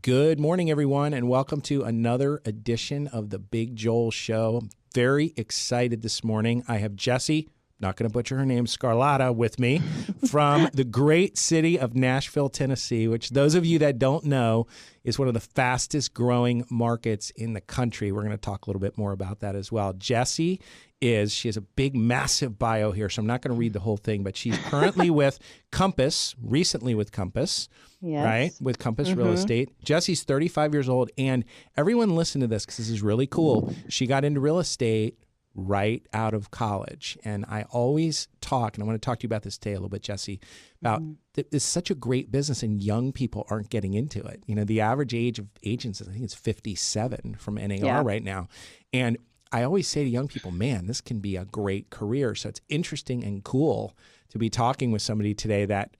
Good morning, everyone, and welcome to another edition of the Big Joel Show. I'm very excited this morning. I have Jessi, not going to butcher her name, Sgarlata, with me from the great city of Nashville, Tennessee, which those of you that don't know is one of the fastest growing markets in the country. We're going to talk a little bit more about that as well. Jessi she has a big, massive bio here, so I'm not going to read the whole thing, but she's currently with Compass, recently with Compass, yes. Right? With Compass Real Estate. Jessi's 35 years old, and everyone listen to this because this is really cool. She got into real estate right out of college, and I always talk, and I want to talk to you about this today a little bit, Jessi, about it's such a great business, and young people aren't getting into it. You know, the average age of agents, I think it's 57 from NAR right now, and I always say to young people, man, this can be a great career. So it's interesting and cool to be talking with somebody today that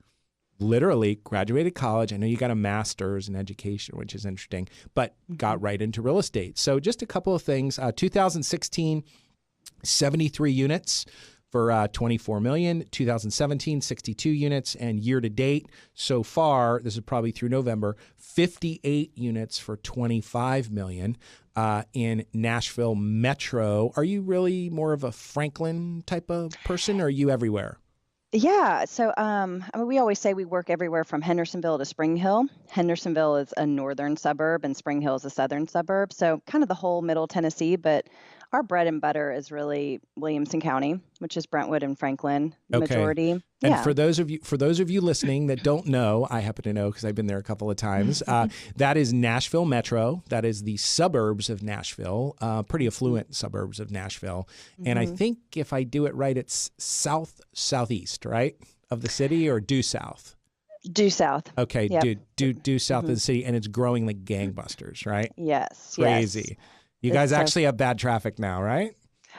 literally graduated college. I know you got a master's in education, which is interesting, but got right into real estate. So just a couple of things. 2016, 73 units for $24 million. 2017, 62 units. And year to date so far, this is probably through November, 58 units for $25 million. In Nashville Metro. Are you really more of a Franklin type of person, or are you everywhere? Yeah. So we always say we work everywhere from Hendersonville to Spring Hill. Hendersonville is a northern suburb and Spring Hill is a southern suburb. So kind of the whole middle Tennessee, but our bread and butter is really Williamson County, which is Brentwood and Franklin, the majority. And for those of you listening that don't know, I happen to know because I've been there a couple of times. That is Nashville Metro. That is the suburbs of Nashville, pretty affluent suburbs of Nashville. And I think if I do it right, it's southeast, right, of the city, or due south. Due south. Okay, due south of the city, and it's growing like gangbusters, right? Yes. Crazy. Yes. You guys actually have bad traffic now, right?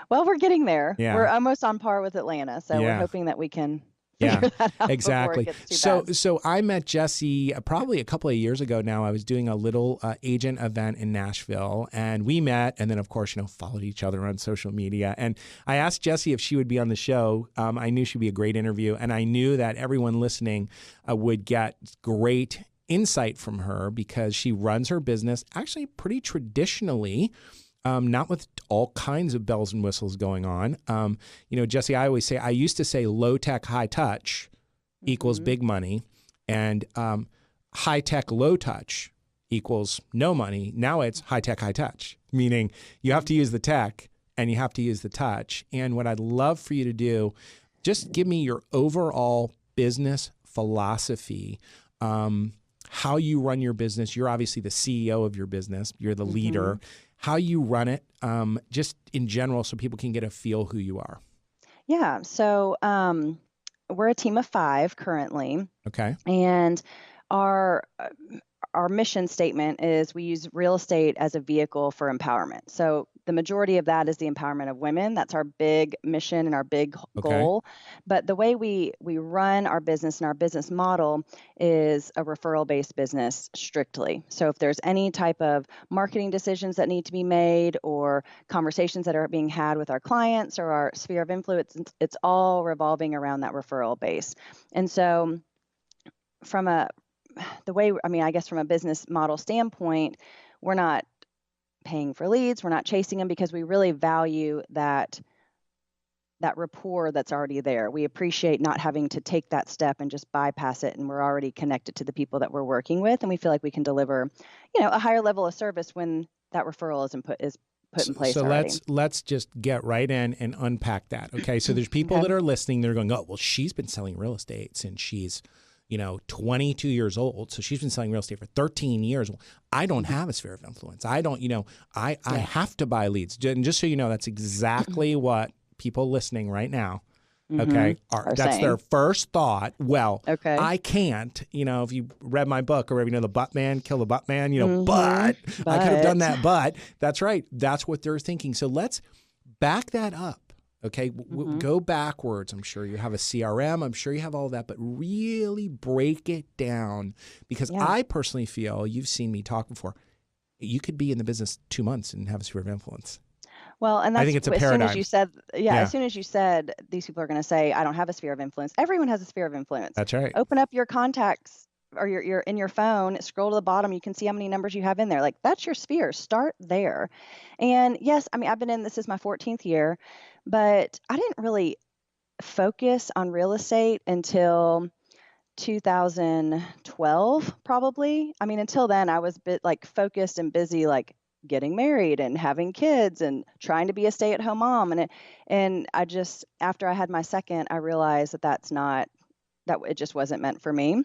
Well, we're getting there. Yeah. We're almost on par with Atlanta, so we're hoping that we can figure that out exactly. before it gets too bad. So I met Jessi probably a couple of years ago now. I was doing a little agent event in Nashville, and we met, and then of course, followed each other on social media. And I asked Jessi if she would be on the show. I knew she'd be a great interview, and I knew that everyone listening would get great insight from her because she runs her business actually pretty traditionally, not with all kinds of bells and whistles going on. Jessi, I used to say low tech, high touch equals big money, and high tech, low touch equals no money. Now it's high tech, high touch, meaning you have to use the tech and you have to use the touch. And what I'd love for you to do, just give me your overall business philosophy, how you run your business. You're obviously the CEO of your business. You're the leader. How you run it, just in general, so people can get a feel who you are. Yeah. So we're a team of 5 currently. Okay. And our mission statement is we use real estate as a vehicle for empowerment. So the majority of that is the empowerment of women. That's our big mission and our big goal. But the way we run our business and our business model is a referral-based business strictly. So if there's any type of marketing decisions that need to be made or conversations that are being had with our clients or our sphere of influence, it's all revolving around that referral base. And so from a business model standpoint, we're not paying for leads. We're not chasing them because we really value that rapport that's already there. We appreciate not having to take that step and just bypass it. And we're already connected to the people that we're working with. And we feel like we can deliver, a higher level of service when that referral is put in place. So already. let's just get right in and unpack that. Okay. So there's people that are listening. They're going, oh, well, she's been selling real estate since she's 22 years old. So she's been selling real estate for 13 years. Well, I don't have a sphere of influence. I don't, I have to buy leads. And just so you know, that's exactly what people listening right now, that's their first thought. Well, I can't, if you read my book or whatever, the butt man, kill the butt man, but I could have done that. But that's right. That's what they're thinking. So let's back that up. Okay, go backwards. I'm sure you have a CRM. I'm sure you have all that, but really break it down because I personally feel, you've seen me talk before, you could be in the business 2 months and have a sphere of influence. Well, and that's, I think it's a As paradigm. soon as you said, as soon as you said, these people are going to say, I don't have a sphere of influence. Everyone has a sphere of influence. That's right. Open up your contacts or you're in your phone, scroll to the bottom, you can see how many numbers you have in there. Like, that's your sphere. Start there. And yes, I mean, I've been in this is my 14th year, but I didn't really focus on real estate until 2012, probably. I mean, until then, I was like focused and busy, like getting married and having kids and trying to be a stay-at-home mom. And I just, after I had my second, I realized that it just wasn't meant for me,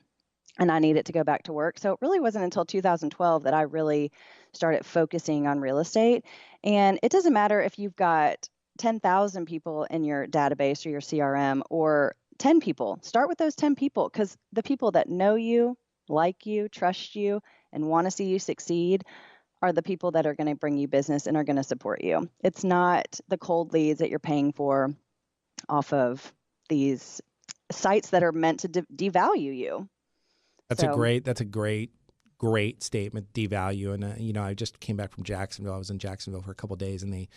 and I needed to go back to work. So it really wasn't until 2012 that I really started focusing on real estate. And it doesn't matter if you've got 10,000 people in your database or your CRM or 10 people. Start with those 10 people, because the people that know you, like you, trust you, and want to see you succeed are the people that are going to bring you business and are going to support you. It's not the cold leads that you're paying for off of these sites that are meant to devalue you. That's a great statement. Devalue. And I just came back from Jacksonville. I was in Jacksonville for a couple of days, and they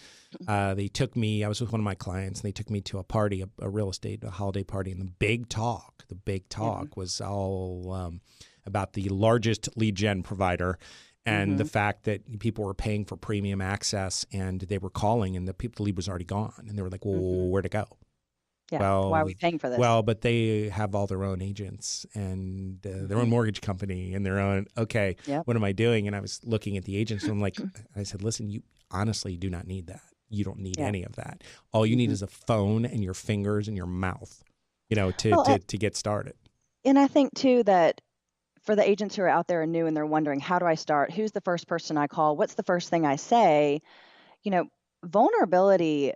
took me. I was with one of my clients, and they took me to a party, a real estate, a holiday party, and the big talk was all about the largest lead gen provider. And the fact that people were paying for premium access, and they were calling, and the lead was already gone, and they were like, "Well, where'd it go?" Yeah. Well, why are we paying for this? Well, but they have all their own agents and their own mortgage company and their own. Okay, what am I doing? And I was looking at the agents, and I'm like, I said, listen, you honestly do not need that. You don't need any of that. All you need is a phone and your fingers and your mouth, to get started. And I think too that for the agents who are out there and new and they're wondering, how do I start? Who's the first person I call? What's the first thing I say? Vulnerability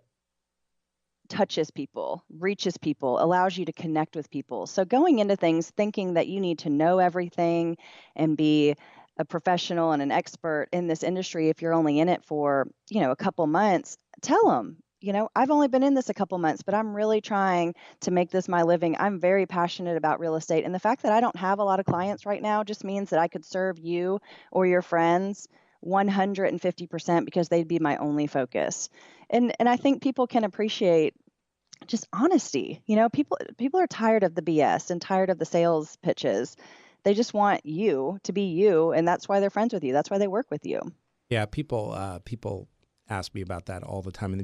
touches people, reaches people, allows you to connect with people. So going into things thinking that you need to know everything and be a professional and an expert in this industry, if you're only in it for, a couple months, tell them, I've only been in this a couple months, but I'm really trying to make this my living. I'm very passionate about real estate. And the fact that I don't have a lot of clients right now just means that I could serve you or your friends 150% because they'd be my only focus. And I think people can appreciate just honesty. People are tired of the BS and tired of the sales pitches. They just want you to be you, and that's why they're friends with you. That's why they work with you. Yeah, people ask me about that all the time, and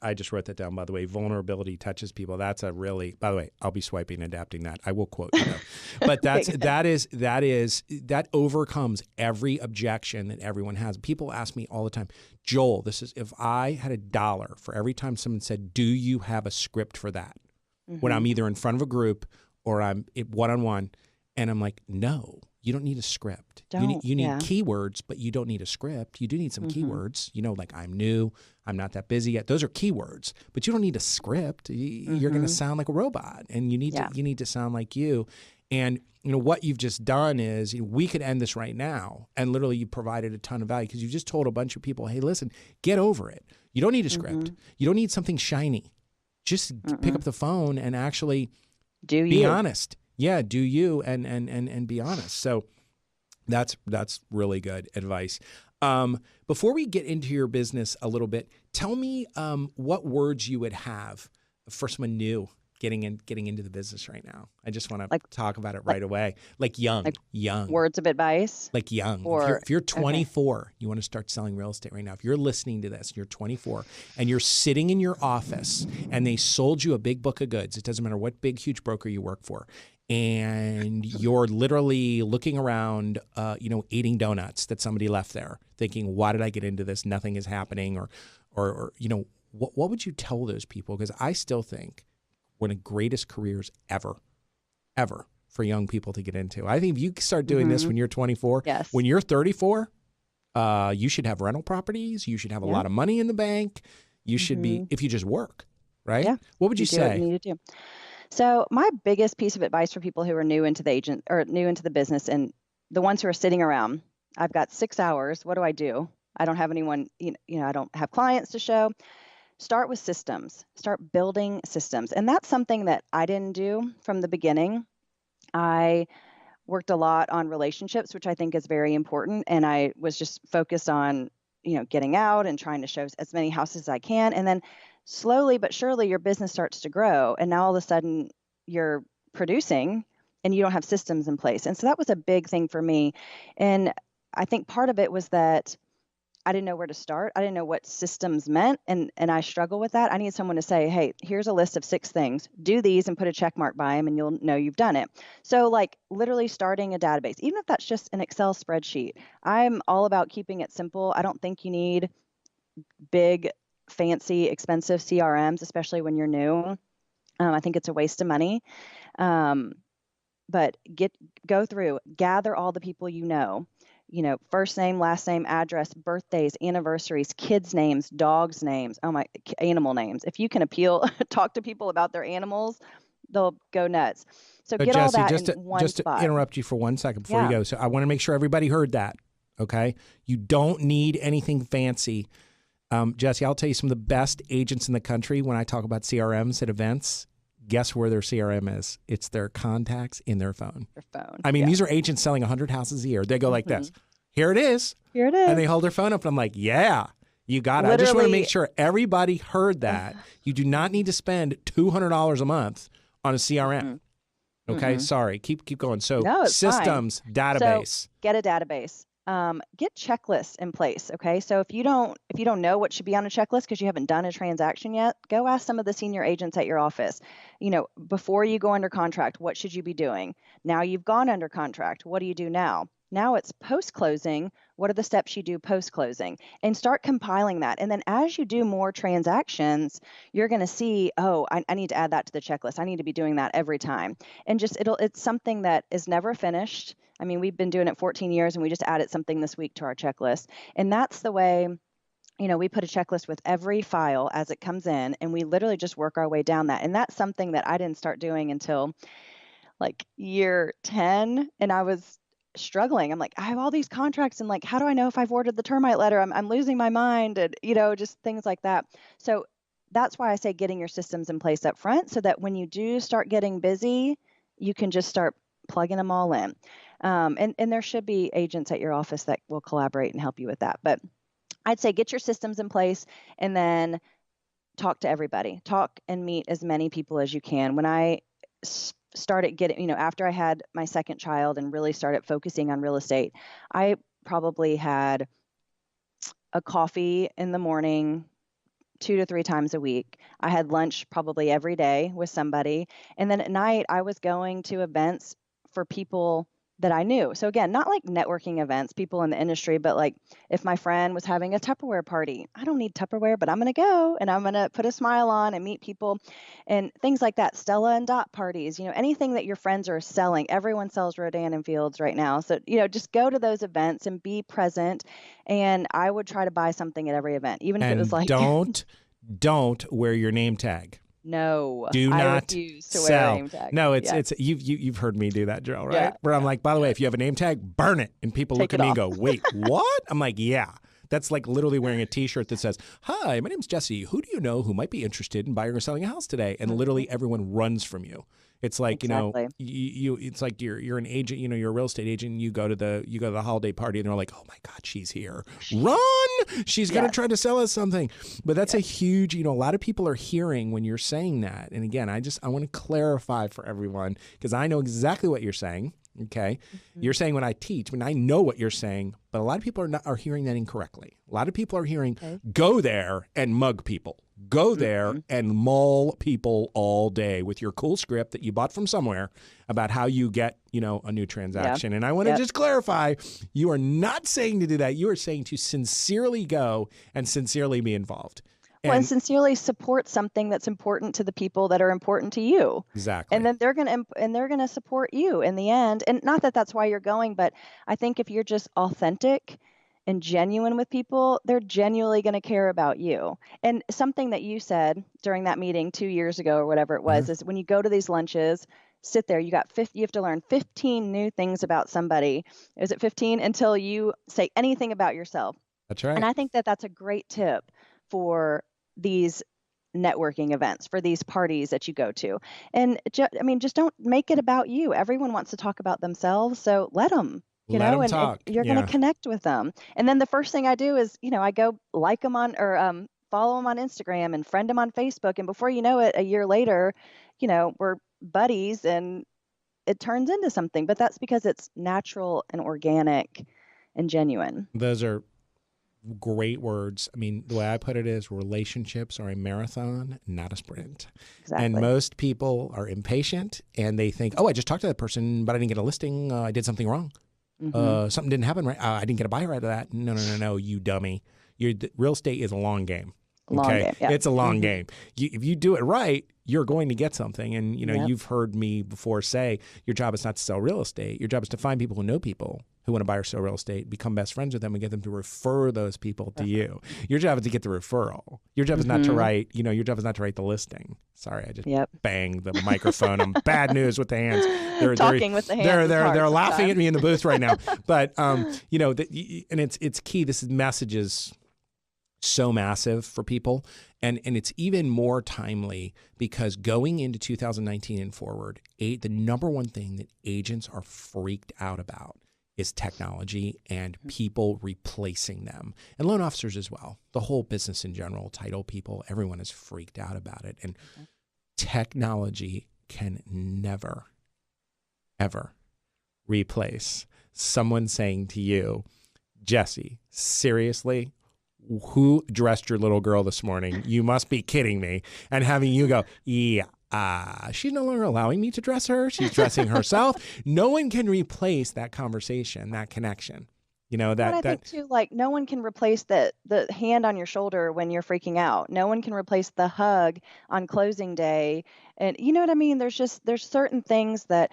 I just wrote that down, by the way. Vulnerability touches people. That's by the way, I'll be swiping and adapting that. I will quote you, but that overcomes every objection that everyone has. People ask me all the time, Joel, if I had $1 for every time someone said, do you have a script for that? When I'm either in front of a group or I'm one-on-one, and I'm like, no, you don't need a script. You need keywords, but you don't need a script. You do need some keywords, like I'm new, I'm not that busy yet. Those are keywords, but you don't need a script. You're going to sound like a robot, and you need to sound like you. And what you've just done is we could end this right now, and literally you provided a ton of value because you just told a bunch of people, hey, listen, get over it. You don't need a script. You don't need something shiny. Just pick up the phone and actually be honest. Yeah, do you and be honest. So that's really good advice. Before we get into your business a little bit, tell me what words you would have for someone new getting into the business right now. I just want to talk about it right away. Like young. Words of advice? Like young. If you're 24, you want to start selling real estate right now. If you're listening to this, you're 24, and you're sitting in your office, and they sold you a big book of goods. It doesn't matter what big, huge broker you work for. And you're literally looking around, eating donuts that somebody left there, thinking, why did I get into this? Nothing is happening. Or what would you tell those people? Because I still think one of the greatest careers ever for young people to get into. I think if you start doing this when you're 24, when you're 34, you should have rental properties. You should have a lot of money in the bank. You should be, if you just work, right? Yeah. What would you say? Do what you need to do. So my biggest piece of advice for people who are new into the business, and the ones who are sitting around, I've got 6 hours. What do? I don't have anyone, I don't have clients to show. Start with systems. Start building systems. And that's something that I didn't do from the beginning. I worked a lot on relationships, which I think is very important. And I was just focused on, getting out and trying to show as many houses as I can. And then slowly but surely your business starts to grow. And now all of a sudden you're producing and you don't have systems in place. And so that was a big thing for me. And I think part of it was that I didn't know where to start. I didn't know what systems meant. And I struggle with that. I need someone to say, hey, here's a list of 6 things. Do these and put a check mark by them and you'll know you've done it. So like literally starting a database, even if that's just an Excel spreadsheet, I'm all about keeping it simple. I don't think you need big, fancy, expensive CRMs, especially when you're new. I think it's a waste of money. But go through, gather all the people first name, last name, address, birthdays, anniversaries, kids' names, dogs' names, animal names. If you can talk to people about their animals, they'll go nuts. So get all that in one spot. Just to interrupt you for 1 second before you go. So I want to make sure everybody heard that, okay? You don't need anything fancy. Jessi, I'll tell you some of the best agents in the country when I talk about CRMs at events. Guess where their CRM is? It's their contacts in their phone. I mean, these are agents selling 100 houses a year. They go like this. Here it is. Here it is. And they hold their phone up, and I'm like, yeah, you got it. I just want to make sure everybody heard that. You do not need to spend $200 a month on a CRM. Okay, sorry. Keep going. So systems, database. So get a database. Get checklists in place. Okay. So if you don't know what should be on a checklist because you haven't done a transaction yet, go ask some of the senior agents at your office. Before you go under contract, what should you be doing? Now you've gone under contract. What do you do now? Now it's post-closing. What are the steps you do post-closing? And start compiling that. And then as you do more transactions, you're going to see, I need to add that to the checklist. I need to be doing that every time. And it's something that is never finished. I mean, we've been doing it 14 years and we just added something this week to our checklist. And that's the way, we put a checklist with every file as it comes in, and we literally just work our way down that. And that's something that I didn't start doing until like year 10. And I was struggling. I'm like, I have all these contracts and like, how do I know if I've ordered the termite letter? I'm losing my mind, and, just things like that. So that's why I say getting your systems in place up front so that when you do start getting busy, you can just start plugging them all in. And there should be agents at your office that will collaborate and help you with that. But I'd say get your systems in place and then talk to everybody. Talk and meet as many people as you can. When I started getting, after I had my second child and really started focusing on real estate, I probably had a coffee in the morning 2 to 3 times a week. I had lunch probably every day with somebody. And then at night, I was going to events for people that I knew. So again, not like networking events, people in the industry, but like if my friend was having a Tupperware party, I don't need Tupperware, but I'm going to go and I'm going to put a smile on and meet people and things like that. Stella and Dot parties, anything that your friends are selling. Everyone sells Rodan and Fields right now. So, just go to those events and be present. And I would try to buy something at every event, even if it was like, don't wear your name tag. No, do not I refuse to sell. wear a name tag. No, it's you've heard me do that, Joel, right? Yeah, Where I'm like, by the way, if you have a name tag, burn it, and people look at me and go, "Wait, what?" I'm like, "Yeah." That's like literally wearing a T-shirt that says, "Hi, my name's Jessi. Who do you know who might be interested in buying or selling a house today?" And literally everyone runs from you. It's like exactly. It's like you're an agent. You're a real estate agent. And you go to the holiday party, and they're like, "Oh my God, she's here! Run! She's gonna try to sell us something." But that's a huge. A lot of people are hearing when you're saying that. And again, I want to clarify for everyone because I know exactly what you're saying. Okay, you're saying when I know what you're saying, but a lot of people are hearing that incorrectly. A lot of people are hearing, go there and mug people. Go there and maul people all day with your cool script that you bought from somewhere about how you get, a new transaction. And I want to just clarify, you are not saying to do that. You are saying to sincerely go and sincerely be involved. And sincerely support something that's important to the people that are important to you. Exactly. And then they're going to support you in the end. And not that that's why you're going, but I think if you're just authentic and genuine with people, they're genuinely going to care about you. And something that you said during that meeting 2 years ago or whatever it was, is when you go to these lunches, sit there, you have to learn 15 new things about somebody. Is it 15? Until you say anything about yourself. That's right. And I think that that's a great tip for these networking events, for these parties that you go to. And just don't make it about you. Everyone wants to talk about themselves. So let them. And you're going to connect with them. And then the first thing I do is, I go like them on or follow them on Instagram and friend them on Facebook. And before you know it, a year later, we're buddies and it turns into something, but that's because it's natural and organic and genuine. Those are great words. I mean, the way I put it is relationships are a marathon, not a sprint. Exactly. And most people are impatient and they think, oh, I just talked to that person, but I didn't get a listing. I did something wrong. Something didn't happen right. I didn't get a buyer out of that. No, you dummy. Real estate is a long game. Long game, yeah. It's a long game. If you do it right, you're going to get something. And, you've heard me before say, your job is not to sell real estate. Your job is to find people who know people who want to buy or sell real estate, become best friends with them, and get them to refer those people to you. Your job is to get the referral. Your job is not to write, your job is not to write the listing. Sorry, I just banged the microphone. I'm bad news with the hands. Talking with the hands. They're laughing at me in the booth right now. But, and it's key. This message is so massive for people. And it's even more timely because going into 2019 and forward, the number one thing that agents are freaked out about is technology and people replacing them, and loan officers as well. The whole business in general, title people, everyone is freaked out about it. And technology can never, ever replace someone saying to you, Jessi, seriously, who dressed your little girl this morning? You must be kidding me. And having you go, yeah. She's no longer allowing me to dress her. She's dressing herself. No one can replace that conversation, that connection. I think too, like no one can replace the hand on your shoulder when you're freaking out. No one can replace the hug on closing day. And you know what I mean? There's certain things that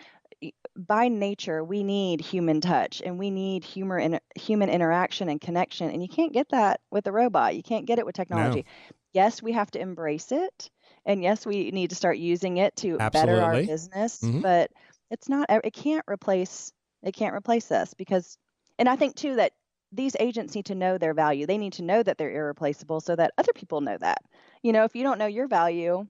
by nature we need human touch and we need human interaction and connection. And you can't get that with a robot. You can't get it with technology. No. Yes, we have to embrace it. And yes, we need to start using it to better our business, but it can't replace us because, and I think too that these agents need to know their value. They need to know that they're irreplaceable so that other people know that. If you don't know your value,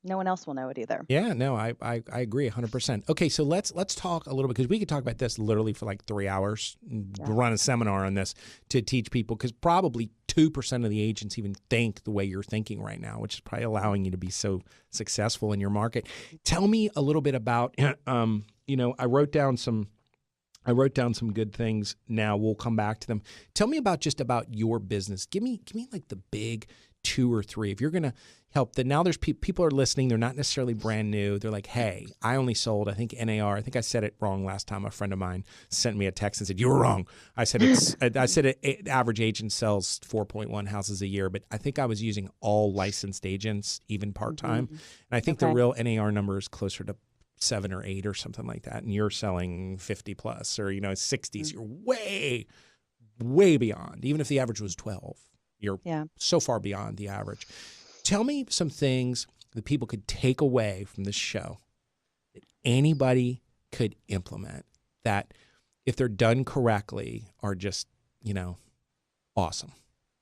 no one else will know it either. Yeah, no, I agree 100%. Okay, so let's talk a little bit because we could talk about this literally for like 3 hours, run a seminar on this to teach people because probably 2% of the agents even think the way you're thinking right now, which is probably allowing you to be so successful in your market. Tell me a little bit about, I wrote down some good things. Now we'll come back to them. Tell me about your business. Give me like the big 2 or 3. If you're going to help that now there's people are listening. They're not necessarily brand new. They're like, hey, I only sold, I think NAR. I think I said it wrong last time. A friend of mine sent me a text and said, you were wrong. I said, average agent sells 4.1 houses a year, but I think I was using all licensed agents, even part-time. And I think the real NAR number is closer to 7 or 8 or something like that. And you're selling 50 plus or, 60s. You're way, way beyond. Even if the average was 12, you're so far beyond the average. Tell me some things that people could take away from this show that anybody could implement that if they're done correctly are just, awesome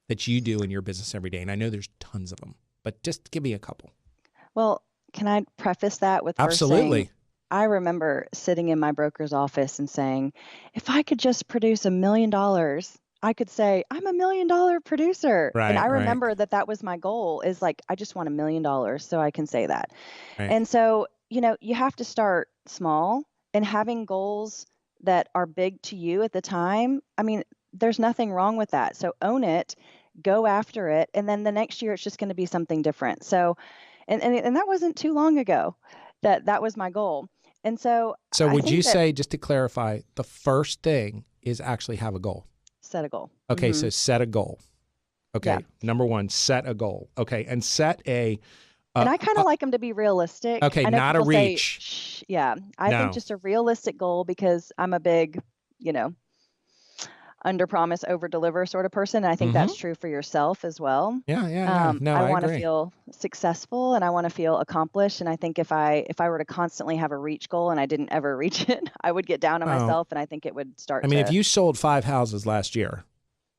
that you do in your business every day. And I know there's tons of them, but just give me a couple. Well, can I preface that with absolutely. Saying, I remember sitting in my broker's office and saying, if I could just produce $1 million, I could say, I'm $1 million producer. Right, and I remember that was my goal is like, I just want $1 million so I can say that. Right. And so, you have to start small and having goals that are big to you at the time. I mean, there's nothing wrong with that. So own it, go after it. And then the next year, it's just going to be something different. So, and that wasn't too long ago that was my goal. And so would you say, just to clarify, the first thing is actually have a goal? Set a goal. Okay, so set a goal. Okay, number 1, set a goal. Okay, and set a... and I kind of like them to be realistic. Okay, not a reach. I think just a realistic goal because I'm a big, under promise, over deliver sort of person. And I think that's true for yourself as well. Yeah. No, I want to feel successful and I want to feel accomplished. And I think if I were to constantly have a reach goal and I didn't ever reach it, I would get down on myself and I think it would start. If you sold 5 houses last year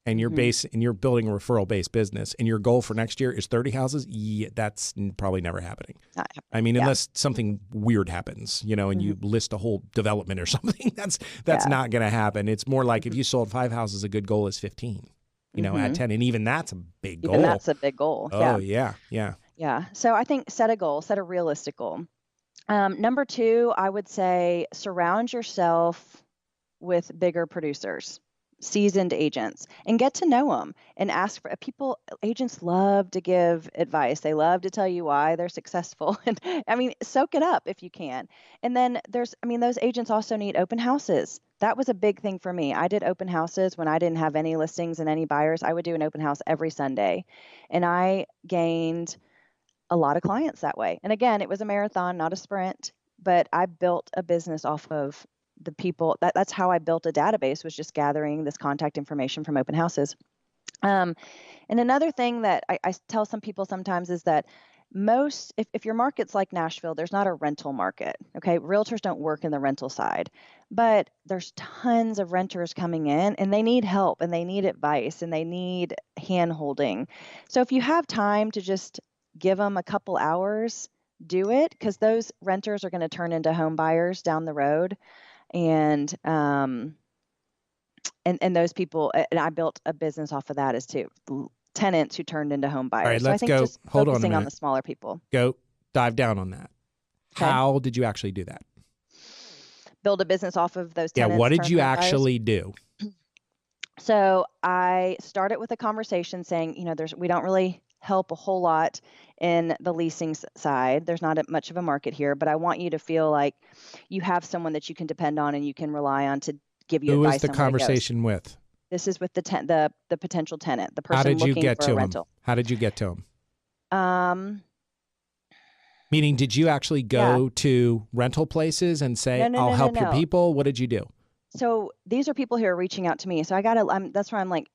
and you're you're building a referral-based business and your goal for next year is 30 houses, that's probably never happening. Not happening. Unless something weird happens, and you list a whole development or something, that's not going to happen. It's more like if you sold 5 houses, a good goal is 15, at 10. And even that's a big goal. Even that's a big goal. Oh, yeah. So I think set a goal, set a realistic goal. Number two, I would say surround yourself with bigger producers, seasoned agents, and get to know them and ask for people. Agents love to give advice. They love to tell you why they're successful. And I mean, soak it up if you can. And then those agents also need open houses. That was a big thing for me. I did open houses when I didn't have any listings and any buyers. I would do an open house every Sunday, and I gained a lot of clients that way. And again, it was a marathon, not a sprint, but I built a business off of the people. That's how I built a database, was just gathering this contact information from open houses. And another thing that I tell some people sometimes is that if your market's like Nashville, there's not a rental market. Okay. Realtors don't work in the rental side, but there's tons of renters coming in and they need help and they need advice and they need hand holding. So if you have time to just give them a couple hours, do it, because those renters are going to turn into home buyers down the road. And those people, and I built a business off of that as too. Tenants who turned into home buyers. All right, so I think go. Just Hold focusing on the smaller people. Go dive down on that. Okay. How did you actually do that? Build a business off of those tenants. Yeah, what did you actually do? So I started with a conversation saying, we don't really help a whole lot in the leasing side. There's not much of a market here, but I want you to feel like you have someone that you can depend on and you can rely on to give you advice. Who was the conversation with? This is with the potential tenant, the person How did you looking get for to a rental. How did you get to him? Meaning, did you actually go to rental places and say, I'll help your people? What did you do? So these are people who are reaching out to me. So that's why I'm like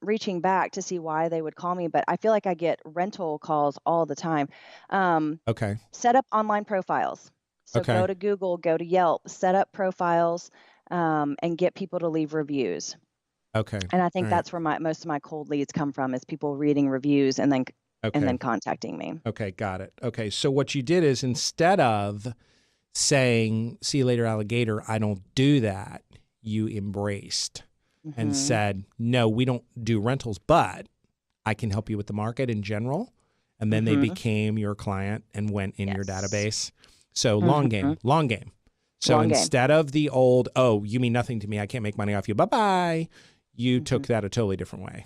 reaching back to see why they would call me. But I feel like I get rental calls all the time. Okay. Set up online profiles. So go to Google, go to Yelp, set up profiles, and get people to leave reviews. Okay. And I think that's where most of my cold leads come from, is people reading reviews and then contacting me. Okay, got it. Okay, so what you did is, instead of saying, see you later, alligator, I don't do that, you embraced and said, no, we don't do rentals, but I can help you with the market in general. And then they became your client and went in your database. So long game. So instead of the old, oh, you mean nothing to me, I can't make money off you, bye-bye, you took that a totally different way.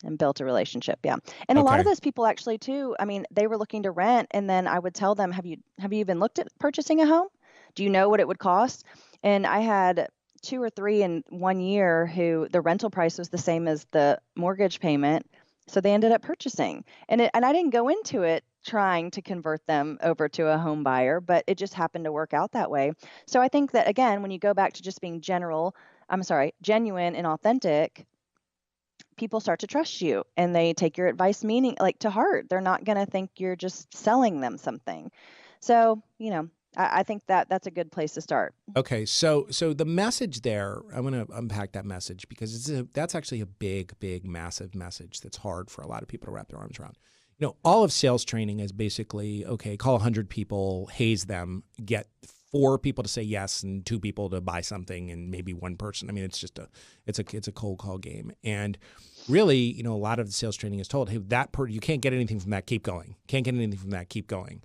And built a relationship, yeah. And a lot of those people actually too, I mean, they were looking to rent, and then I would tell them, have you even looked at purchasing a home? Do you know what it would cost? And I had 2 or 3 in 1 year who the rental price was the same as the mortgage payment, so they ended up purchasing. And I didn't go into it trying to convert them over to a home buyer, but it just happened to work out that way. So I think that, again, when you go back to just being genuine and authentic, people start to trust you and they take your advice to heart. They're not going to think you're just selling them something. So, I think that's a good place to start. Okay. So the message there, I'm going to unpack that message, because that's actually a big, big, massive message that's hard for a lot of people to wrap their arms around. All of sales training is basically, okay, call 100 people, haze them, get 4 people to say yes and 2 people to buy something and maybe 1 person. I mean, it's just it's a cold call game. And really, a lot of the sales training is told, hey, you can't get anything from that, keep going. Can't get anything from that, keep going.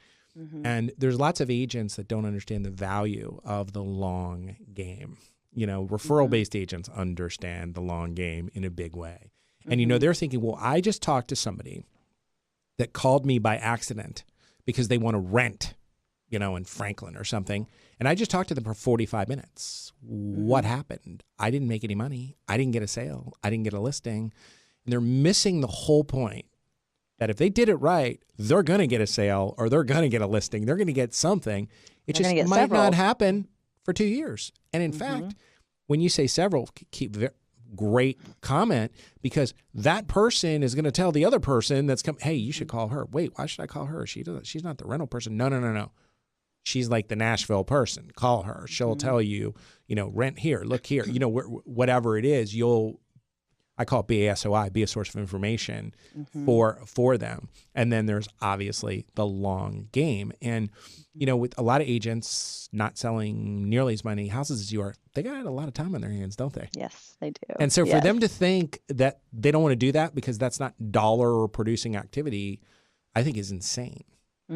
And there's lots of agents that don't understand the value of the long game. Referral-based agents understand the long game in a big way. And, they're thinking, well, I just talked to somebody that called me by accident because they want to rent, in Franklin or something. And I just talked to them for 45 minutes. What happened? I didn't make any money. I didn't get a sale. I didn't get a listing. And they're missing the whole point, that if they did it right, they're going to get a sale or they're going to get a listing. They're going to get something. It just might not happen for 2 years. And in fact, when you say several, keep great comment, because that person is going to tell the other person that's come, hey, you should call her. Wait, why should I call her? She's not the rental person. No. She's like the Nashville person. Call her. She'll tell you, rent here, look here, whatever it is, I call it BASOI, be a source of information for them. And then there's obviously the long game. And, with a lot of agents not selling nearly as many houses as you are, they got a lot of time on their hands, don't they? Yes, they do. And so for them to think that they don't want to do that because that's not dollar or producing activity, I think is insane.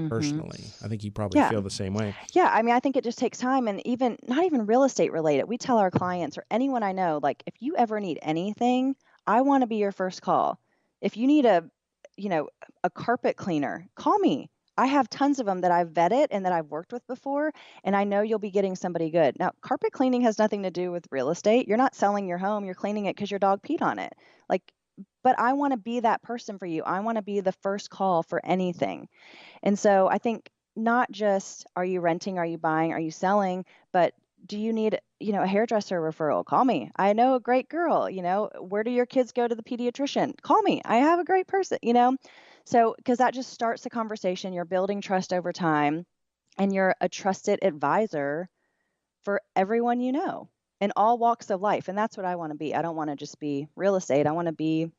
personally. I think you probably Yeah. feel the same way. Yeah. I mean, I think it just takes time, and even not even real estate related. We tell our clients or anyone I know, like, if you ever need anything, I want to be your first call. If you need you know, a carpet cleaner, call me. I have tons of them that I've vetted and that I've worked with before, and I know you'll be getting somebody good. Now, carpet cleaning has nothing to do with real estate. You're not selling your home, you're cleaning it because your dog peed on it. Like, but I want to be that person for you. I want to be the first call for anything. And so I think not just are you renting, are you buying, are you selling, but do you need, a hairdresser referral? Call me. I know a great girl. Where do your kids go to the pediatrician? Call me. I have a great person. So, because that just starts the conversation. You're building trust over time, and you're a trusted advisor for everyone you know in all walks of life. And that's what I want to be. I don't want to just be real estate. I want to be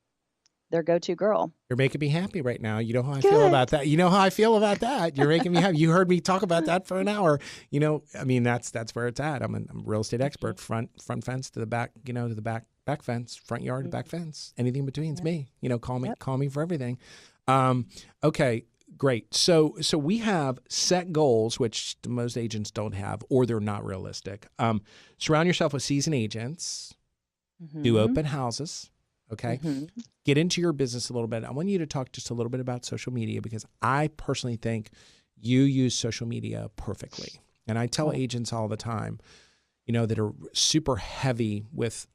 their go-to girl. You're making me happy right now. You know how I feel about that. You know how I feel about that. You're making me happy. You heard me talk about that for an hour. I mean, that's where it's at. I'm a real estate expert. Front fence to the back, to the back fence, front yard to back fence. Anything in between is me. Call me for everything. Okay, great. So we have set goals, which most agents don't have, or they're not realistic. Surround yourself with seasoned agents. Do open houses. Okay. Get into your business a little bit. I want you to talk just a little bit about social media, because I personally think you use social media perfectly. And I tell agents all the time, that are super heavy with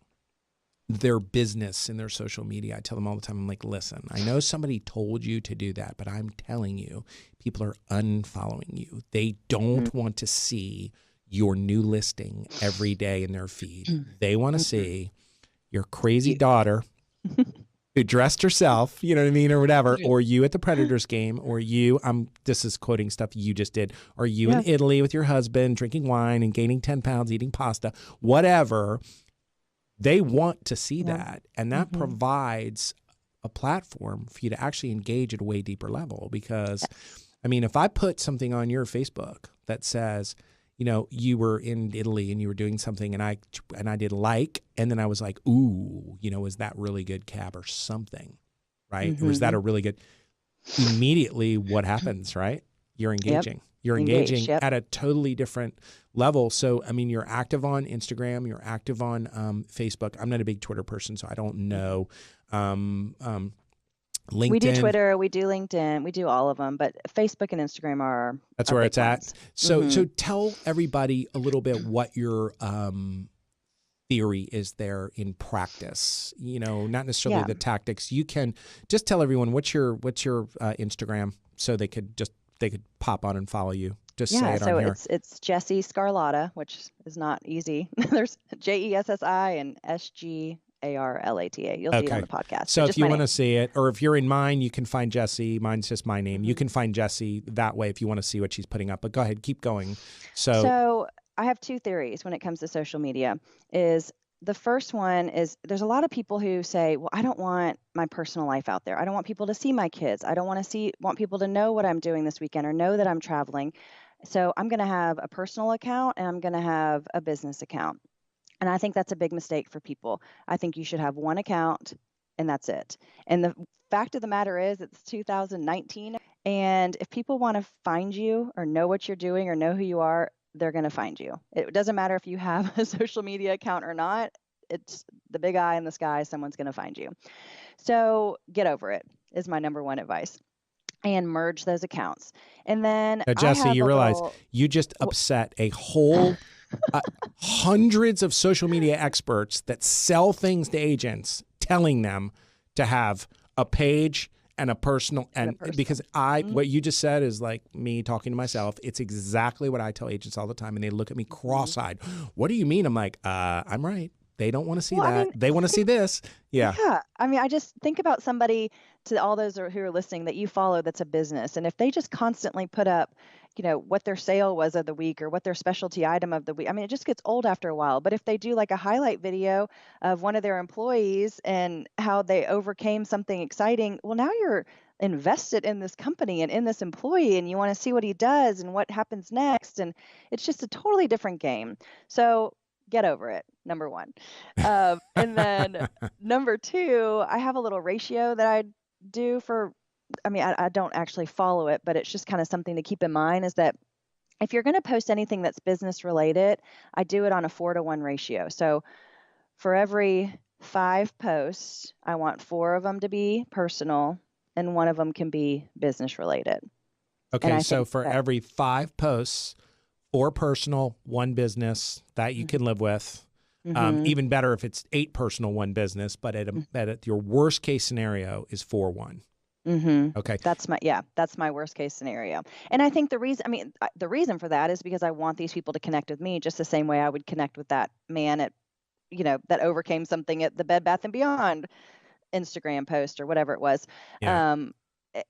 their business and their social media. I tell them all the time, I'm like, listen, I know somebody told you to do that, but I'm telling you, people are unfollowing you. They don't want to see your new listing every day in their feed. They want to see your crazy daughter who dressed herself, you know what I mean, or whatever, or you at the Predators game, or you, this is quoting stuff you just did, or you in Italy with your husband drinking wine and gaining 10 pounds, eating pasta, whatever. They want to see that. And that provides a platform for you to actually engage at a way deeper level. Because, I mean, if I put something on your Facebook that says, you were in Italy and you were doing something, and I did and then I was like, ooh, is that really good cab or something, right? Or is that a really good? Immediately, what happens, right? You're engaging. Yep. You're engaging at a totally different level. So, I mean, you're active on Instagram. You're active on Facebook. I'm not a big Twitter person, so I don't know. LinkedIn. We do Twitter, we do LinkedIn, we do all of them, but Facebook and Instagram are that's where it's at. So tell everybody a little bit what your theory is there in practice. Not necessarily the tactics. You can just tell everyone what's your Instagram, so they could pop on and follow you. Just say it on here. It's Jessi Sgarlata, which is not easy. There's Jessi and Sgarlata. You'll see it on the podcast. So if you want to see it, or if you're in mine, you can find Jessi. Mine's just my name. You can find Jessi that way if you want to see what she's putting up. But go ahead, keep going. So I have two theories when it comes to social media. The first one is there's a lot of people who say, well, I don't want my personal life out there. I don't want people to see my kids. I don't want people to know what I'm doing this weekend or know that I'm traveling. So I'm going to have a personal account and I'm going to have a business account. And I think that's a big mistake for people. I think you should have one account and that's it. And the fact of the matter is it's 2019. And if people want to find you or know what you're doing or know who you are, they're going to find you. It doesn't matter if you have a social media account or not. It's the big eye in the sky. Someone's going to find you. So get over it is my number one advice. And merge those accounts. And then now, Jessi, you realize you just upset a whole hundreds of social media experts that sell things to agents, telling them to have a page and a personal, because what you just said is like me talking to myself. It's exactly what I tell agents all the time, and they look at me cross-eyed. What do you mean? I'm like, I'm right. They don't want to see that. I mean, they want to see this. Yeah. Yeah. I mean, I just think about somebody, to all those who are listening, that you follow that's a business. And if they just constantly put up, what their sale was of the week or what their specialty item of the week, I mean, it just gets old after a while. But if they do like a highlight video of one of their employees and how they overcame something exciting, well, now you're invested in this company and in this employee, and you want to see what he does and what happens next. And it's just a totally different game. So get over it, number one. And then number two, I have a little ratio that I do for I mean, I don't actually follow it, but it's just kind of something to keep in mind is that if you're going to post anything that's business related, I do it on a 4-to-1 ratio. So for every 5 posts, I want 4 of them to be personal and 1 of them can be business related. Okay, so for every 5 posts, 4 personal, 1 business that you can live with. Even better if it's 8 personal, 1 business, but at your worst case scenario is 4-1. Okay. That's my worst case scenario. And I think the reason for that is because I want these people to connect with me just the same way I would connect with that man at, that overcame something at the Bed Bath & Beyond Instagram post or whatever it was. Yeah.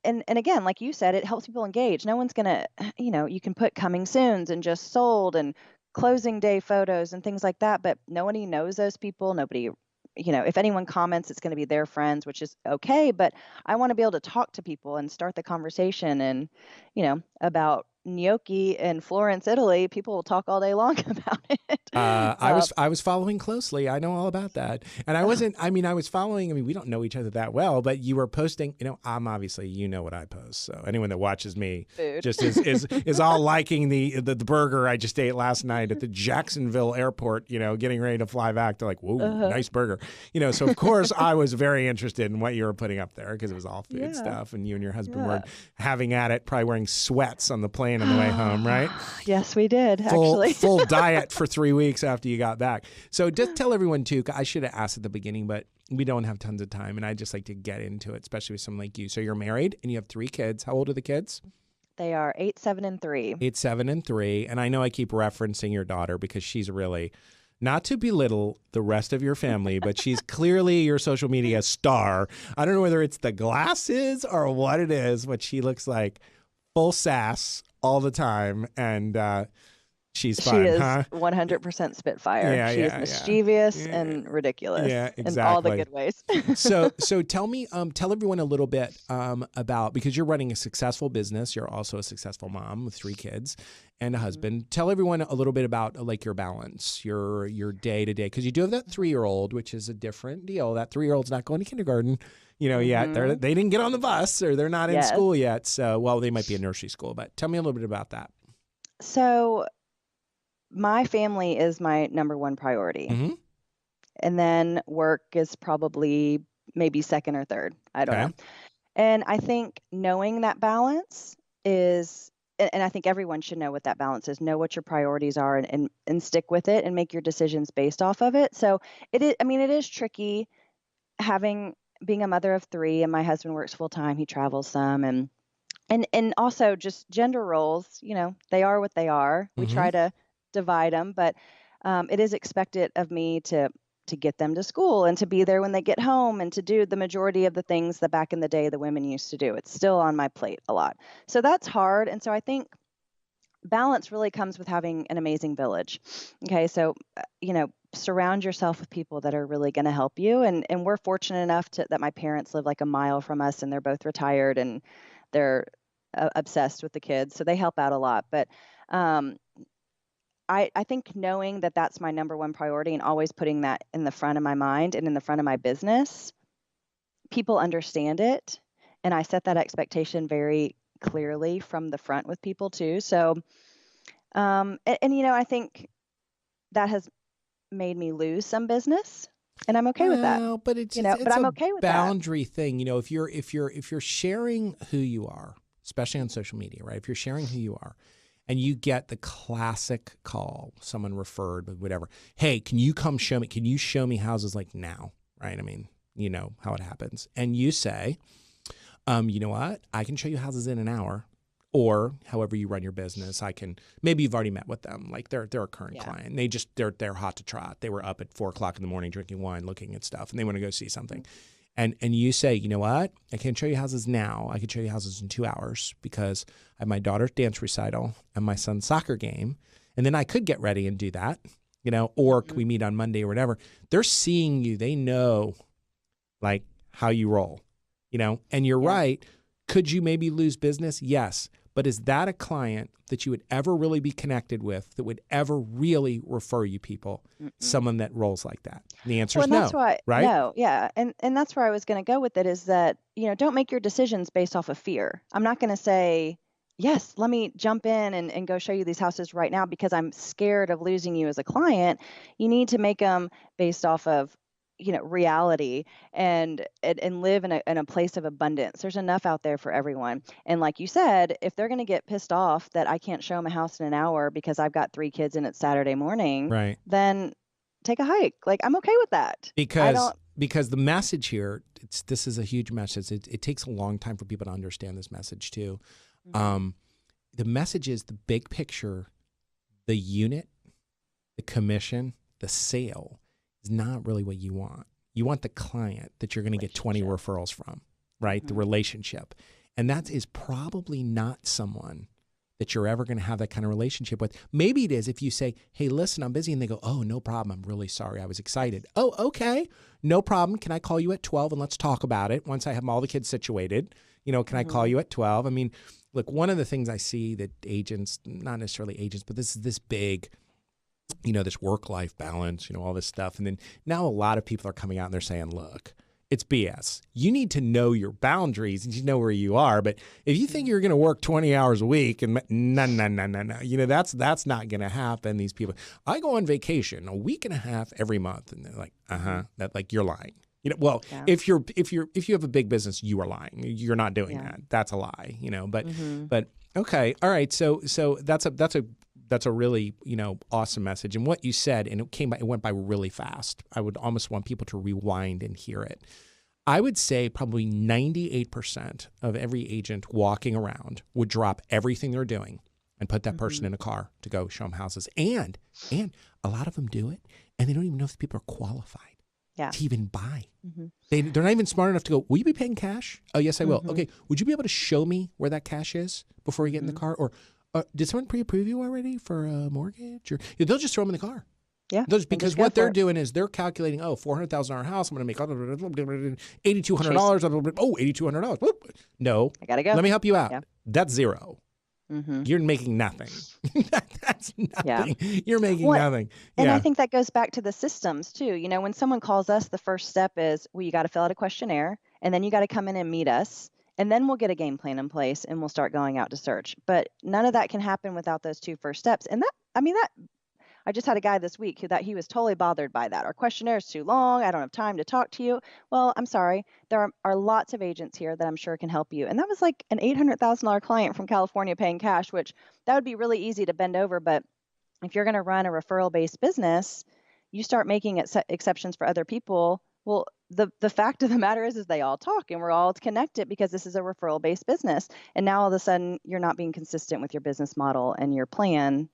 And again, like you said, it helps people engage. No one's going to, you can put coming soons and just sold and closing day photos and things like that, but nobody knows those people. Nobody, if anyone comments, it's going to be their friends, which is okay. But I want to be able to talk to people and start the conversation. And, about gnocchi in Florence, Italy, people will talk all day long about it. I was following closely. I know all about that. And I was following, we don't know each other that well, but you were posting, I'm obviously, what I post. So anyone that watches me Food. just is all liking the burger I just ate last night at the Jacksonville airport, getting ready to fly back. They're like, whoa, nice burger. So of course I was very interested in what you were putting up there because it was all food stuff. And you and your husband were having at it, probably wearing sweats on the plane on the way home, right? Yes, we did, actually. Full diet for 3 weeks after you got back. So just tell everyone, too, I should have asked at the beginning, but we don't have tons of time, and I'd just like to get into it, especially with someone like you. So you're married, and you have 3 kids. How old are the kids? They are 8, 7, and 3. 8, 7, and 3. And I know I keep referencing your daughter because she's really, not to belittle the rest of your family, but she's clearly your social media star. I don't know whether it's the glasses or what it is, but she looks like full sass all the time, and she's fun. She is huh? 100% Spitfire. Yeah, she is mischievous yeah. and ridiculous. Yeah, exactly. In all the good ways. So tell me, tell everyone a little bit about, because you're running a successful business. You're also a successful mom with 3 kids and a husband. Tell everyone a little bit about like your balance, your day to day, because you do have that 3-year-old, which is a different deal. That 3-year-old's not going to kindergarten, yet. They didn't get on the bus or they're not in school yet. So, well, they might be in nursery school, but tell me a little bit about that. So my family is my number 1 priority. And then work is probably maybe second or third. I don't know. And I think knowing that balance is, and I think everyone should know what that balance is, know what your priorities are and stick with it and make your decisions based off of it. So it is tricky being a mother of 3 and my husband works full time. He travels some and also just gender roles, they are what they are. We try to divide them, but it is expected of me to get them to school and to be there when they get home and to do the majority of the things that back in the day the women used to do. It's still on my plate a lot. So that's hard. And so I think balance really comes with having an amazing village. Okay. So, surround yourself with people that are really going to help you. And we're fortunate enough that my parents live like a mile from us and they're both retired and they're obsessed with the kids. So they help out a lot. But, I think knowing that that's my number 1 priority and always putting that in the front of my mind and in the front of my business, people understand it. And I set that expectation very clearly from the front with people too. So, I think that has made me lose some business and I'm okay with that. But it's but I'm okay with boundary thing. If you're sharing who you are, especially on social media, right? If you're sharing who you are, and you get the classic call, someone referred, whatever. Hey, can you come show me? Can you show me houses like now? Right? I mean, you know how it happens. And you say, you know what? I can show you houses in an hour, or however you run your business. Maybe you've already met with them. Like they're a current client. They're hot to trot. They were up at 4:00 in the morning drinking wine, looking at stuff, and they want to go see something. And you say, you know what? I can't show you houses now. I can show you houses in 2 hours because I have my daughter's dance recital and my son's soccer game. And then I could get ready and do that, or can we meet on Monday or whatever? They're seeing you. They know like how you roll, and you're right. Could you maybe lose business? Yes. but is that a client that you would ever really be connected with, that would ever really refer you people? Someone that rolls like that? And the answer is no, that's why, right? No, yeah. And that's where I was going to go with it, is that, don't make your decisions based off of fear. I'm not going to say, yes, let me jump in and go show you these houses right now because I'm scared of losing you as a client. You need to make them based off of, reality, and live in a place of abundance. There's enough out there for everyone. And like you said, if they're going to get pissed off that I can't show them a house in an hour because I've got 3 kids and it's Saturday morning, Right. then take a hike. Like, I'm okay with that. Because the message here, this is a huge message. It takes a long time for people to understand this message too. The message is the big picture, the unit, the commission, the sale is not really what you want. You want the client that you're going to get 20 referrals from, right? The relationship. And that is probably not someone that you're ever going to have that kind of relationship with. Maybe it is if you say, hey, listen, I'm busy. And they go, oh, no problem. I'm really sorry. I was excited. Oh, okay. No problem. Can I call you at 12 and let's talk about it once I have all the kids situated? Can I call you at 12? I mean, look, one of the things I see that agents, not necessarily agents, but this big, this work-life balance, all this stuff. And then now a lot of people are coming out and they're saying, look, it's BS. You need to know your boundaries and you know where you are. But if you think you're going to work 20 hours a week and no, that's not going to happen. These people, I go on vacation a week and a half every month. And they're like, that like you're lying. If you have a big business, you are lying. You're not doing that. That's a lie, but okay. All right. So that's a really, awesome message. And what you said, and it went by really fast. I would almost want people to rewind and hear it. I would say probably 98% of every agent walking around would drop everything they're doing and put that person in a car to go show them houses. And a lot of them do it, and they don't even know if the people are qualified to even buy. They're not even smart enough to go, will you be paying cash? Oh, yes, I will. Okay. Would you be able to show me where that cash is before we get in the car? Or did someone pre-approve you already for a mortgage? Or they'll just throw them in the car. Yeah. Because what they're doing is they're calculating, $400,000 house, I'm going to make $8,200. Oh, $8,200. No. I got to go. Let me help you out. Yeah. That's zero. You're making nothing. That's nothing. Yeah. You're making nothing. And I think that goes back to the systems too. When someone calls us, the first step is, well, you got to fill out a questionnaire, and then you got to come in and meet us. And then we'll get a game plan in place and we'll start going out to search. But none of that can happen without those 2 first steps. And I just had a guy this week he was totally bothered by that. Our questionnaire is too long. I don't have time to talk to you. Well, I'm sorry. There are lots of agents here that I'm sure can help you. And that was like an $800,000 client from California paying cash, which that would be really easy to bend over. But if you're going to run a referral-based business, you start making exceptions for other people. Well, the fact of the matter is they all talk and we're all connected because this is a referral-based business. And now all of a sudden you're not being consistent with your business model and your plan,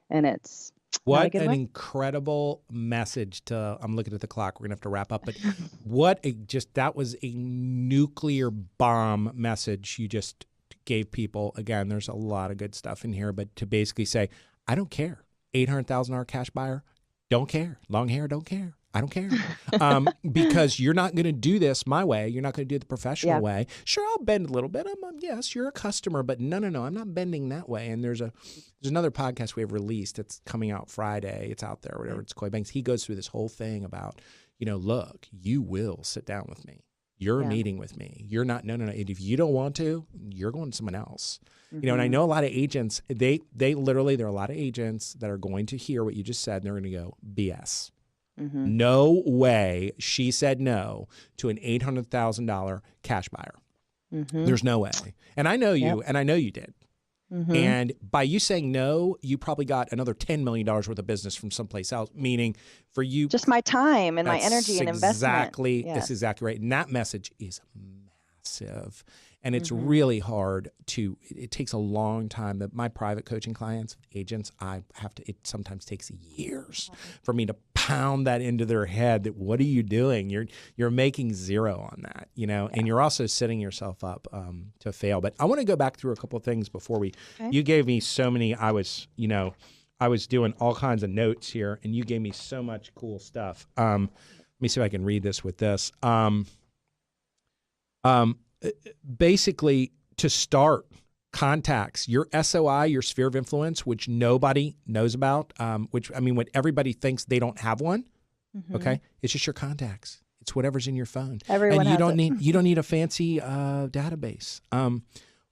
and it's what an incredible message I'm looking at the clock. We're going to have to wrap up, but that was a nuclear bomb message you just gave people. Again, there's a lot of good stuff in here, but to basically say, I don't care. $800,000 cash buyer, don't care. Long hair, don't care. I don't care. Because you're not going to do this my way. You're not going to do it the professional way. Sure, I'll bend a little bit. Yes, you're a customer, but no, I'm not bending that way. And there's another podcast we have released. It's coming out Friday. It's out there, whatever. It's Coy Banks. He goes through this whole thing about, look, you will sit down with me. You're meeting with me. You're not, no. If you don't want to, you're going to someone else. And I know a lot of agents, there are a lot of agents that are going to hear what you just said, and they're going to go, BS. No way she said no to an $800,000 cash buyer. There's no way. And I know you, and I know you did. And by you saying no, you probably got another $10 million worth of business from someplace else, meaning for you. Just my time and my energy and investment. That's exactly right. And that message is massive. And it's really hard it takes a long time. That my private coaching clients, agents, it sometimes takes years for me to pound that into their head that what are you doing? You're making zero on that, and you're also setting yourself up to fail. But I want to go back through a couple of things before you gave me so many, I was doing all kinds of notes here and you gave me so much cool stuff. Let me see if I can read this with this. Basically, to start Contacts, your SOI, your sphere of influence, which nobody knows about, what everybody thinks they don't have one. Okay. It's just your contacts. It's whatever's in your phone. Everyone and has you don't need a fancy database.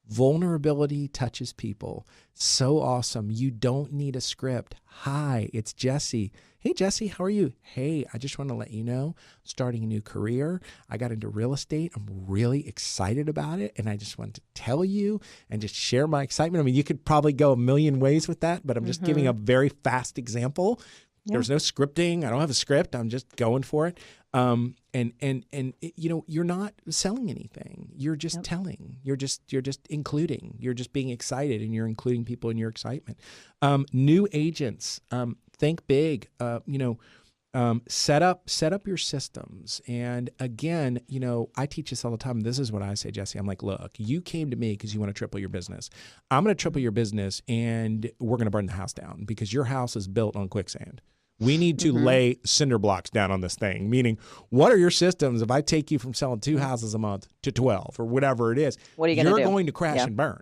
Vulnerability touches people. So awesome. You don't need a script. Hi, it's Jessi. Hey, Jessi, how are you? Hey, I just want to let you know, starting a new career. I got into real estate. I'm really excited about it. And I just wanted to tell you and just share my excitement. I mean, you could probably go a million ways with that, but I'm just giving a very fast example. Yeah. There's no scripting. I don't have a script. I'm just going for it. You're not selling anything. You're just telling. You're just including. You're just being excited, and you're including people in your excitement. New agents, think big. Set up your systems. And again, I teach this all the time. This is what I say, Jessi. I'm like, look, you came to me because you want to triple your business. I'm going to triple your business, and we're going to burn the house down because your house is built on quicksand. We need to lay cinder blocks down on this thing, meaning what are your systems if I take you from selling 2 houses a month to 12 or whatever it is? What are you going to do? You're going to crash and burn.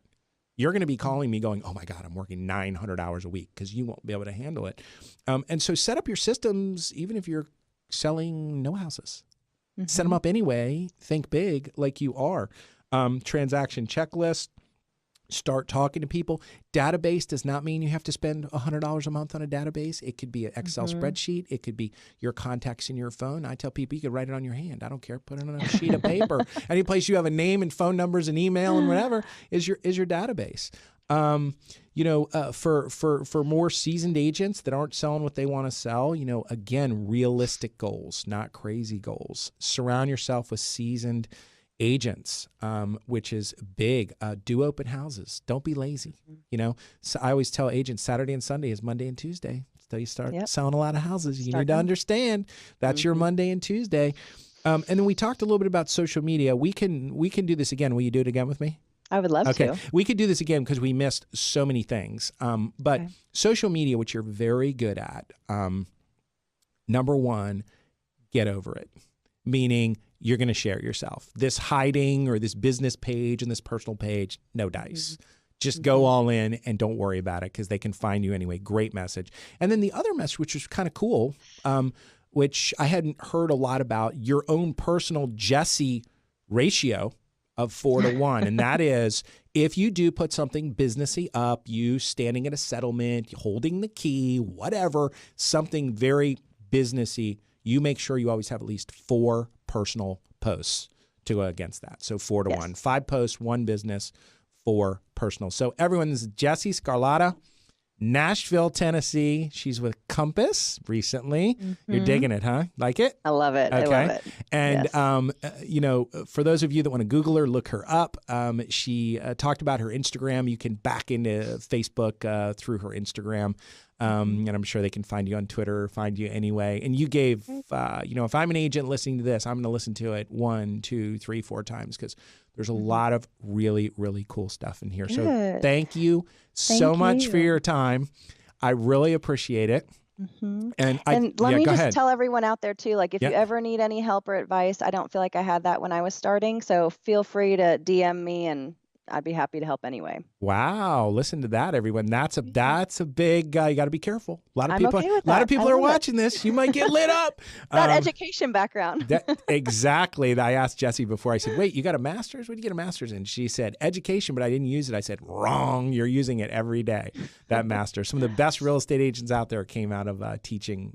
You're going to be calling me going, oh my God, I'm working 900 hours a week because you won't be able to handle it. And so set up your systems, even if you're selling no houses. Set them up anyway. Think big like you are. Transaction checklist. Start talking to people. Database does not mean you have to spend $100 a month on a database. It could be an Excel spreadsheet. It could be your contacts in your phone. I tell people you could write it on your hand. I don't care. Put it on a sheet of paper. Any place you have a name and phone numbers and email and whatever is your database. For more seasoned agents that aren't selling what they want to sell, again, realistic goals, not crazy goals. Surround yourself with seasoned agents, which is big. Do open houses. Don't be lazy. So I always tell agents Saturday and Sunday is Monday and Tuesday. So you start selling a lot of houses. You need to understand that's your Monday and Tuesday. And then we talked a little bit about social media. We can do this again. Will you do it again with me? I would love to. We could do this again because we missed so many things. But social media, which you're very good at, number one, get over it. Meaning you're going to share it yourself. This hiding or this business page and this personal page, no dice. Just go all in and don't worry about it because they can find you anyway. Great message. And then the other message, which was kind of cool, which I hadn't heard a lot about, your own personal Jessi ratio of 4-to-1. And that is, if you do put something businessy up, you standing at a settlement, holding the key, whatever, something very businessy, you make sure you always have at least 4 personal posts to go against that. So 4-to-1, 5 posts, 1 business, 4 personal. So everyone, this is Jessi Sgarlata, Nashville, Tennessee. She's with Compass recently. You're digging it, huh? Like it? I love it. Okay. I love it. And, for those of you that want to Google her, look her up. She talked about her Instagram. You can back into Facebook through her Instagram. And I'm sure they can find you on Twitter, find you anyway. And you gave, if I'm an agent listening to this, I'm going to listen to it 1, 2, 3, 4 times because there's a lot of really, really cool stuff in here. Good. So thank you so much for your time. I really appreciate it. And let me just tell everyone out there too, like if you ever need any help or advice, I don't feel like I had that when I was starting. So feel free to DM me and I'd be happy to help anyway. Wow. Listen to that, everyone. That's a big, you got to be careful. A lot of people are watching this. You might get lit up. That education background. Exactly. I asked Jessi before, I said, wait, you got a master's? What do you get a master's in? She said, education, but I didn't use it. I said, wrong. You're using it every day. That master. Some of the best real estate agents out there came out of teaching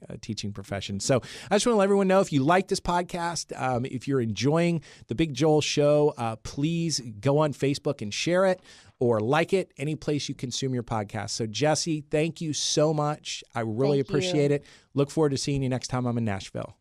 profession. So I just want to let everyone know, if you like this podcast, if you're enjoying the Big Joel Show, please go on Facebook and share it or like it any place you consume your podcast. So Jessi, thank you so much. I really appreciate it. Look forward to seeing you next time I'm in Nashville.